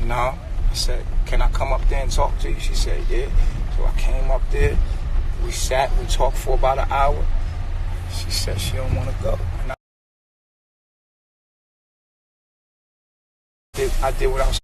No. I said, can I come up there and talk to you? She said, yeah. So I came up there. We sat, we talked for about an hour. She said she don't want to go. And I did what I was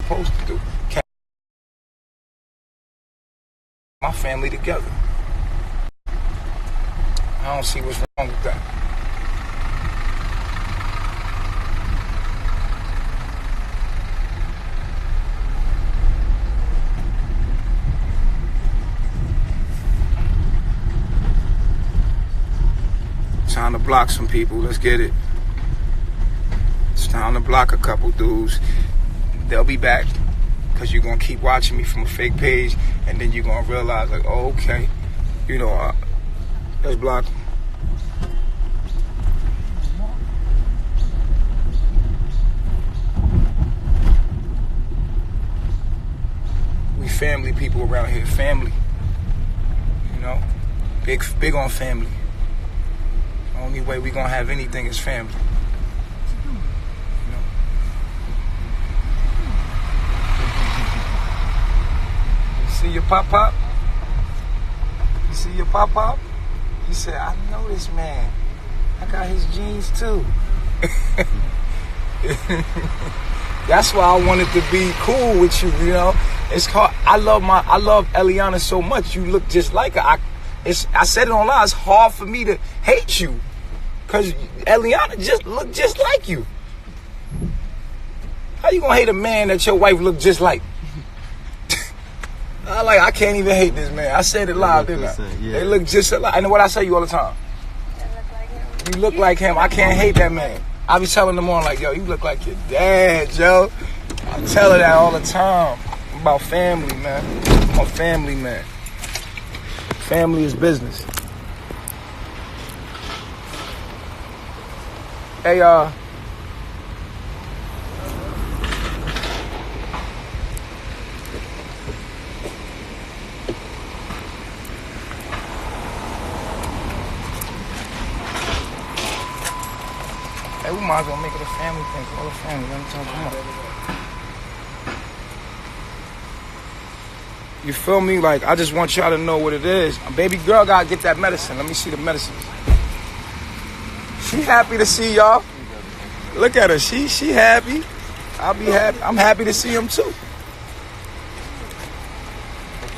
supposed to do. Kept my family together. I don't see what's wrong with that. Time to block some people. Let's get it. It's time to block a couple dudes. They'll be back because you're going to keep watching me from a fake page, and then you're going to realize, like, oh, okay, you know, let's block them. We family people around here. Family. You know? Big on family. Only way we gonna have anything is family. You know? You see your pop? You see your pop? He said, I know this man. I got his genes too. That's why I wanted to be cool with you, you know? It's hard. I love Eliana so much. You look just like her. I said it online. It's hard for me to hate you. Because Eliana just look just like you. How you gonna hate a man that your wife look just like? I can't even hate this man. I said it live, didn't I? Yeah. They look just alike. And what I say you all the time. You look like him. I can't hate that man. I be telling them on like, yo, you look like your dad, Joe. I tell her that all the time. I'm about family, man. I'm a family man. Family is business. Hey, we might as well make it a family thing. All the family. Let me tell you, come on. You feel me? Like, I just want y'all to know what it is. Baby girl gotta get that medicine. Let me see the medicine. She happy to see y'all. Look at her. She happy. I'll be happy. I'm happy to see him too.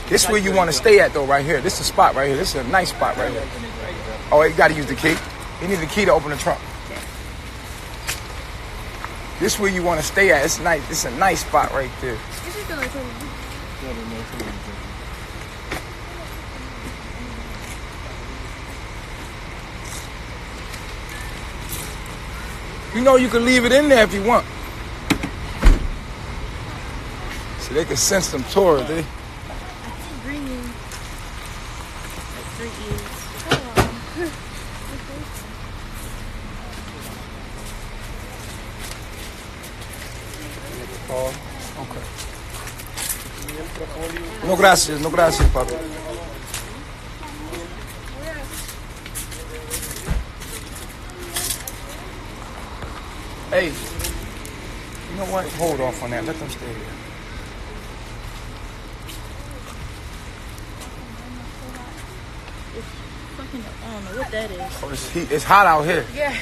This is where you want to stay at though, right here. This is a spot right here. This is a nice spot right here. Oh, you gotta use the key. You need the key to open the trunk. This is where you want to stay at. It's nice. It's a nice spot right there. You know you can leave it in there if you want. So they can sense some tourists, eh? Okay. No gracias, papi. Hey, you know what? Hold off on that. Let them stay here. I don't know what that is. Oh, it's hot out here. Yeah.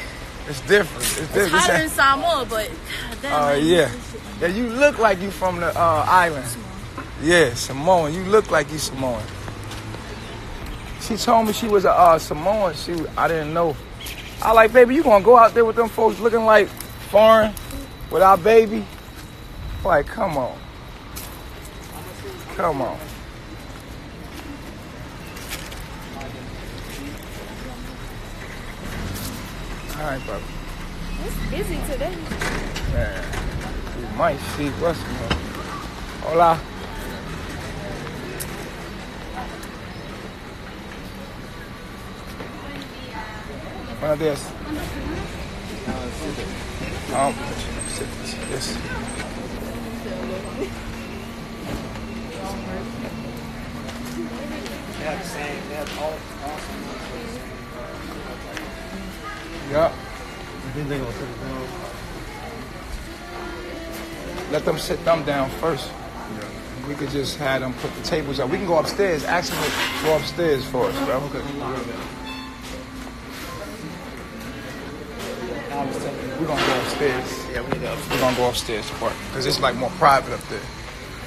It's different. It's hotter in Samoa, but yeah. Yeah, you look like you from the island. Yeah, Samoan. You look like you Samoan. She told me she was a Samoan. I didn't know. I like, baby, you gonna go out there with them folks looking like foreign with our baby? Like, come on. Come on. All right, brother. It's busy today. Man, you might see what's going on. Hola. Buenos días. Yes. have the same. They have all awesome. Yup. You think they're gonna sit it down? Let them sit them down first. We could just have them put the tables up. We can go upstairs. Ask them to go upstairs for us, bro. Okay. We're gonna go upstairs. Yeah, we need to. We're gonna go upstairs for it because it's like more private up there.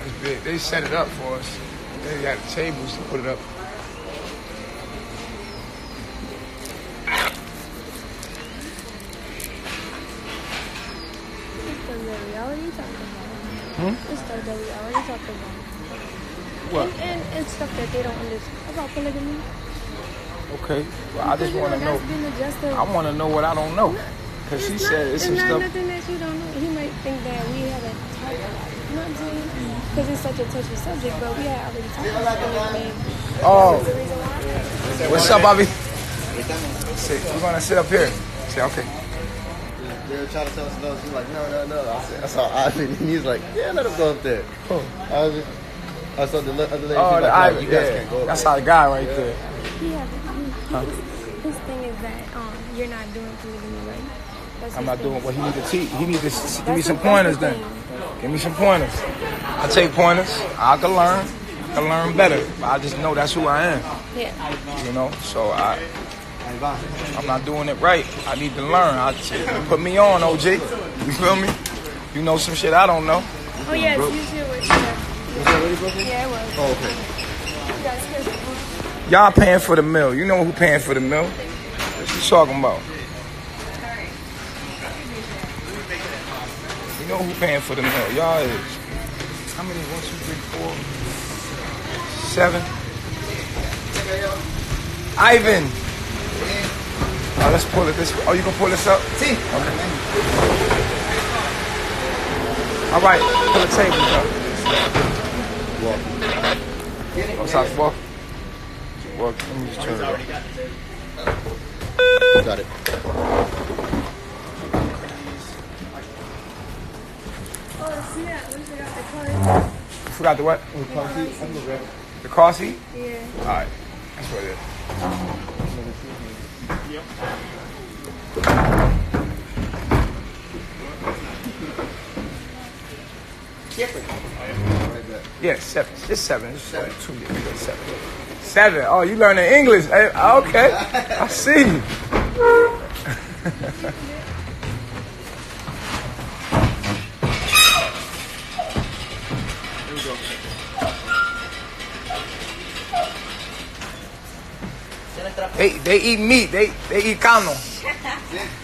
It's big. They set it up for us. They got the tables to put it up. It's the reality talked about. What? And stuff that they don't understand about polygamy. Okay. Well, I just want to know. That's been adjusted. I want to know what I don't know. Because she said it's some not stuff. nothing that you don't know. He might think that we haven't talked about it. You know what I'm saying? Because it's such a touchy subject, but we had already talked about polygamy. Oh. That's the reason why. What's up, Bobby? Sit. We're going to sit up here. Say, okay. They were trying to tell us no. She's like, no. I said, I saw Ivan, and he's like, yeah, let him go up there. I saw the other lady. Oh, she's the like, Ivan. you guys Yeah. can't go up That's there. our guy right there. His thing is that you're not doing polygamy right. That's I'm his not thing. doing what he need to teach. He need to give me That's some the pointers thing. then. Give me some pointers. I take pointers. I can learn. I can learn better. But I just know that's who I am. Yeah. You know, so I'm not doing it right. I need to learn. Put me on, OG. You feel me? You know some shit I don't know. Oh, yes. You should work. Yeah, it was. Oh, okay. You guys heard it. Y'all paying for the meal. You know who paying for the meal? What you talking about? You know who paying for the meal? Y'all is. How many? 1, 2, 3, 4, 7. Ivan. Oh, let's pull it this way. Oh, you can pull this up? See. Okay. All right, pull the tables up. Walk. Oh, stop, walk. Walk. Let me just turn it up. Got it. Oh, see that? We forgot the car. You forgot the what? The car seat? Yeah. All right, that's what it is. Yeah, 7. Just 7. It's 2 years. 7. 7. Oh, you learning English? Okay, I see. They eat meat. They eat carne.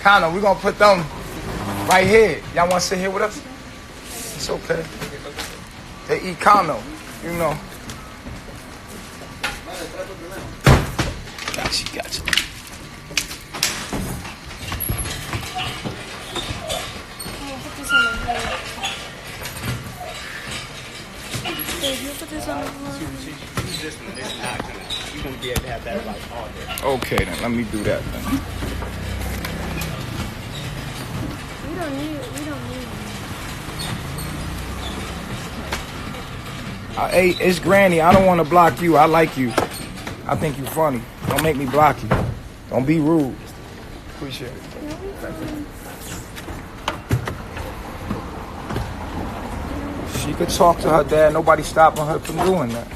Carne. We're gonna put them right here. Y'all want to sit here with us? It's okay. They eat carne. You know. Gotcha. You put this on the floor. You're gonna be able to have that like all day. Okay, then let me do that. Then. We don't need it. Hey, it's Granny. I don't want to block you. I like you. I think you funny. Don't make me block you. Don't be rude. Appreciate it. She could talk to her dad. Nobody stopping her from doing that.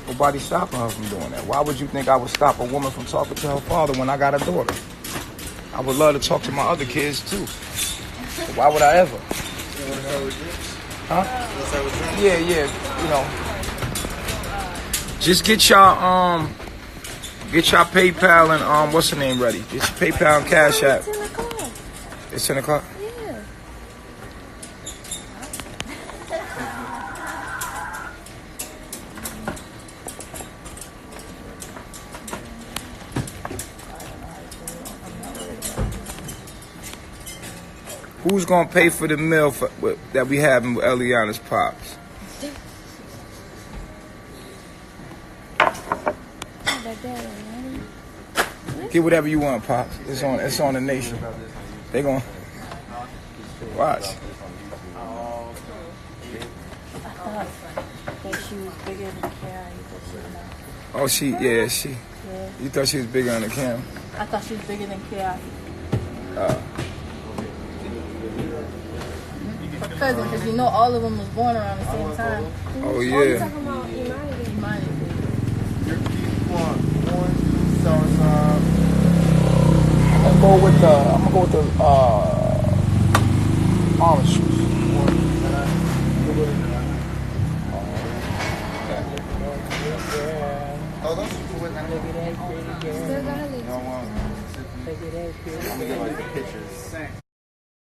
Nobody stopping her from doing that. Why would you think I would stop a woman from talking to her father when I got a daughter? I would love to talk to my other kids too. But why would I ever? Huh? Yeah, you know. Just get your PayPal and what's the name ready? Get your PayPal and Cash App. It's in the car. It's in the car? Yeah. Who's gonna pay for the meal that we having with Eliana's pops? Get whatever you want, pops. It's on the nation. They gonna watch. That she was bigger than Carrie, but she's not. Oh, she. Yeah. You thought she was bigger on the camera. I thought she was bigger than Kia. Her cousin, because you know all of them was born around the same time. Oh, Oh, you yeah. talking about Imani? Imani. Your keep one, orange juice, soursop. I'm gonna go with the orange juice. Oh, those people with that. Still got it. I'm gonna get like the pictures.